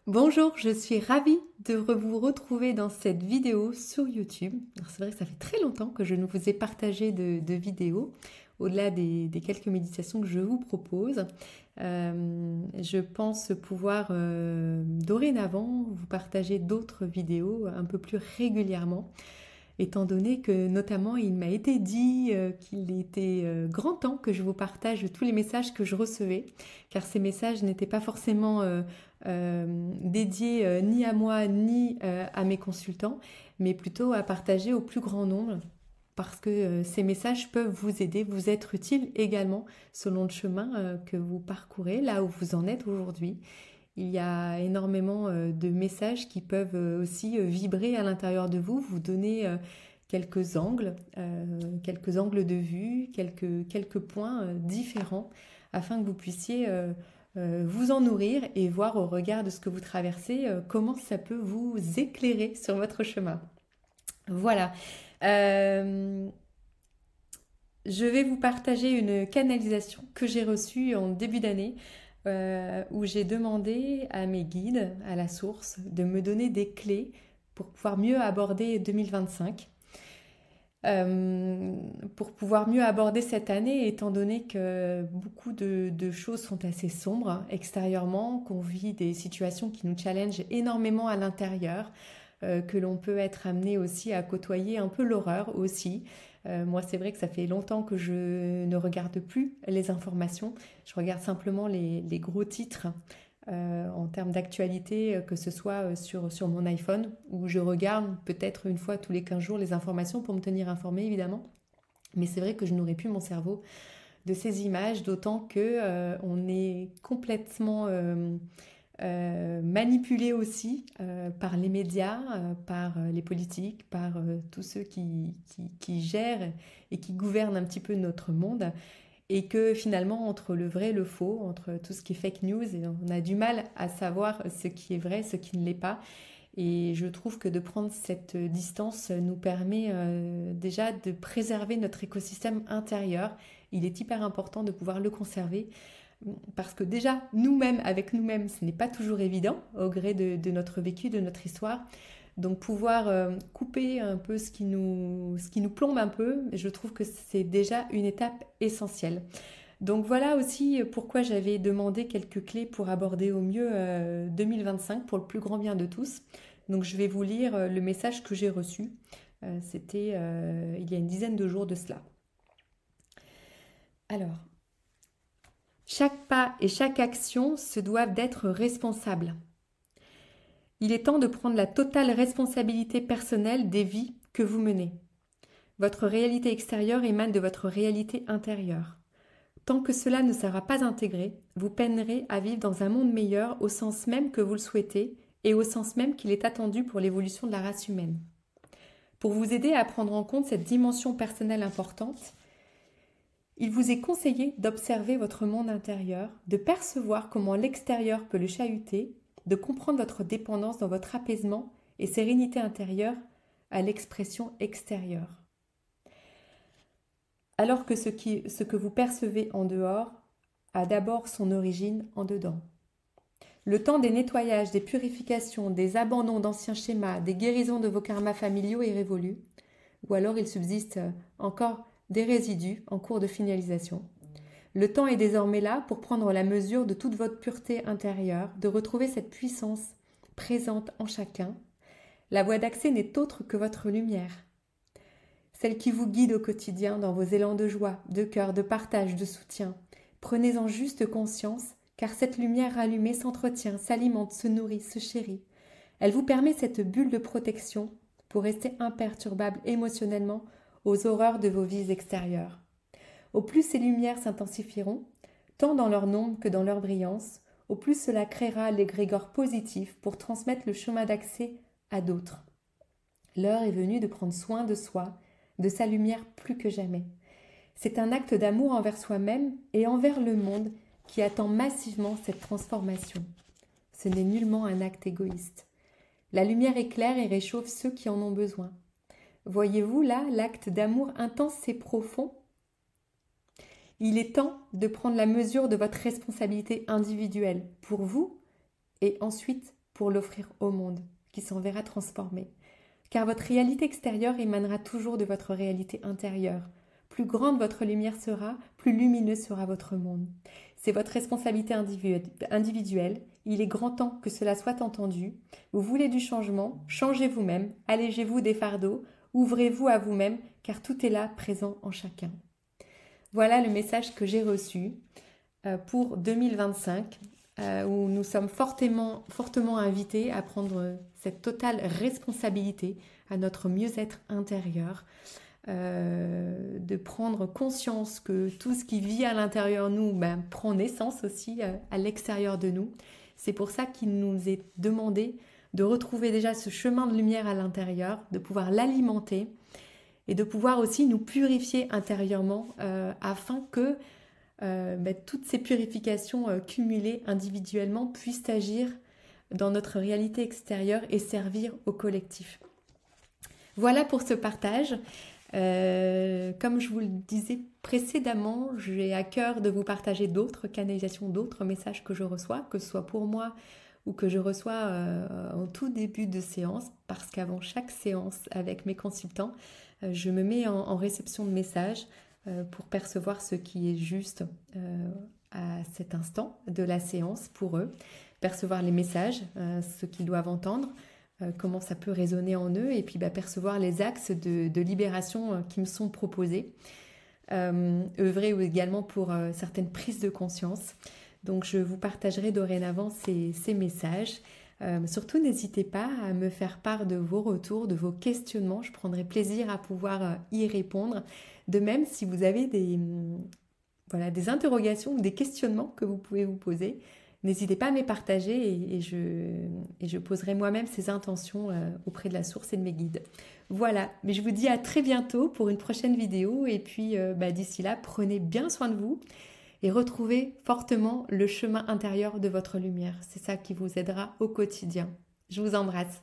Bonjour, je suis ravie de vous retrouver dans cette vidéo sur YouTube. C'est vrai que ça fait très longtemps que je ne vous ai partagé de vidéos, au-delà des quelques méditations que je vous propose. Je pense pouvoir dorénavant vous partager d'autres vidéos un peu plus régulièrement, étant donné que notamment il m'a été dit qu'il était grand temps que je vous partage tous les messages que je recevais, car ces messages n'étaient pas forcément dédiés ni à moi ni à mes consultants, mais plutôt à partager au plus grand nombre, parce que ces messages peuvent vous aider, vous être utiles également selon le chemin que vous parcourez, là où vous en êtes aujourd'hui. Il y a énormément de messages qui peuvent aussi vibrer à l'intérieur de vous, vous donner quelques angles de vue, quelques points différents, afin que vous puissiez vous en nourrir et voir au regard de ce que vous traversez comment ça peut vous éclairer sur votre chemin. Voilà. Je vais vous partager une canalisation que j'ai reçue en début d'année, où j'ai demandé à mes guides, à la source, de me donner des clés pour pouvoir mieux aborder 2025. Pour pouvoir mieux aborder cette année, étant donné que beaucoup de choses sont assez sombres extérieurement, qu'on vit des situations qui nous challengent énormément à l'intérieur, que l'on peut être amené aussi à côtoyer un peu l'horreur aussi. Moi, c'est vrai que ça fait longtemps que je ne regarde plus les informations. Je regarde simplement les gros titres en termes d'actualité, que ce soit sur mon iPhone, où je regarde peut-être une fois tous les 15 jours les informations pour me tenir informée, évidemment. Mais c'est vrai que je nourris plus mon cerveau de ces images, d'autant que on est complètement manipulé aussi par les médias, par les politiques, par tous ceux qui gèrent et qui gouvernent un petit peu notre monde, et que finalement entre le vrai et le faux, entre tout ce qui est fake news, et on a du mal à savoir ce qui est vrai, ce qui ne l'est pas. Et je trouve que de prendre cette distance nous permet déjà de préserver notre écosystème intérieur. Il est hyper important de pouvoir le conserver, parce que déjà, nous-mêmes, avec nous-mêmes, ce n'est pas toujours évident au gré de notre vécu, de notre histoire. Donc pouvoir couper un peu ce qui nous plombe un peu, je trouve que c'est déjà une étape essentielle. Donc voilà aussi pourquoi j'avais demandé quelques clés pour aborder au mieux 2025 pour le plus grand bien de tous. Donc je vais vous lire le message que j'ai reçu. C'était il y a une dizaine de jours de cela. Alors, chaque pas et chaque action se doivent d'être responsables. Il est temps de prendre la totale responsabilité personnelle des vies que vous menez. Votre réalité extérieure émane de votre réalité intérieure. Tant que cela ne sera pas intégré, vous peinerez à vivre dans un monde meilleur au sens même que vous le souhaitez et au sens même qu'il est attendu pour l'évolution de la race humaine. Pour vous aider à prendre en compte cette dimension personnelle importante, il vous est conseillé d'observer votre monde intérieur, de percevoir comment l'extérieur peut le chahuter, de comprendre votre dépendance dans votre apaisement et sérénité intérieure à l'expression extérieure. Alors que ce que vous percevez en dehors a d'abord son origine en dedans. Le temps des nettoyages, des purifications, des abandons d'anciens schémas, des guérisons de vos karmas familiaux est révolu, ou alors il subsiste encore des résidus en cours de finalisation. Le temps est désormais là pour prendre la mesure de toute votre pureté intérieure, de retrouver cette puissance présente en chacun. La voie d'accès n'est autre que votre lumière, celle qui vous guide au quotidien dans vos élans de joie, de cœur, de partage, de soutien. Prenez-en juste conscience, car cette lumière allumée s'entretient, s'alimente, se nourrit, se chérit. Elle vous permet cette bulle de protection pour rester imperturbable émotionnellement aux horreurs de vos vies extérieures. Au plus ces lumières s'intensifieront, tant dans leur nombre que dans leur brillance, au plus cela créera l'égrégore positif pour transmettre le chemin d'accès à d'autres. L'heure est venue de prendre soin de soi, de sa lumière plus que jamais. C'est un acte d'amour envers soi-même et envers le monde qui attend massivement cette transformation. Ce n'est nullement un acte égoïste. La lumière éclaire et réchauffe ceux qui en ont besoin. Voyez-vous là l'acte d'amour intense et profond? Il est temps de prendre la mesure de votre responsabilité individuelle pour vous et ensuite pour l'offrir au monde, qui s'en verra transformé. Car votre réalité extérieure émanera toujours de votre réalité intérieure. Plus grande votre lumière sera, plus lumineux sera votre monde. C'est votre responsabilité individuelle. Il est grand temps que cela soit entendu. Vous voulez du changement, changez vous-même, allégez-vous des fardeaux, ouvrez-vous à vous-même, car tout est là, présent en chacun. Voilà le message que j'ai reçu pour 2025, où nous sommes fortement invités à prendre cette totale responsabilité à notre mieux-être intérieur, de prendre conscience que tout ce qui vit à l'intérieur de nous prend naissance aussi à l'extérieur de nous. C'est pour ça qu'il nous est demandé de retrouver déjà ce chemin de lumière à l'intérieur, de pouvoir l'alimenter et de pouvoir aussi nous purifier intérieurement afin que toutes ces purifications cumulées individuellement puissent agir dans notre réalité extérieure et servir au collectif. Voilà pour ce partage. Comme je vous le disais précédemment, j'ai à cœur de vous partager d'autres canalisations, d'autres messages que je reçois, que ce soit pour moi ou que je reçois en tout début de séance, parce qu'avant chaque séance avec mes consultants, je me mets en réception de messages pour percevoir ce qui est juste à cet instant de la séance pour eux, percevoir les messages, ce qu'ils doivent entendre, comment ça peut résonner en eux, et puis percevoir les axes de libération qui me sont proposés, œuvrer également pour certaines prises de conscience. Donc je vous partagerai dorénavant ces messages. Surtout n'hésitez pas à me faire part de vos retours, de vos questionnements, je prendrai plaisir à pouvoir y répondre. De même, si vous avez des interrogations ou des questionnements que vous pouvez vous poser, n'hésitez pas à me les partager et je poserai moi-même ces intentions auprès de la source et de mes guides. Voilà, mais je vous dis à très bientôt pour une prochaine vidéo et puis d'ici là, prenez bien soin de vous et retrouvez fortement le chemin intérieur de votre lumière. C'est ça qui vous aidera au quotidien. Je vous embrasse.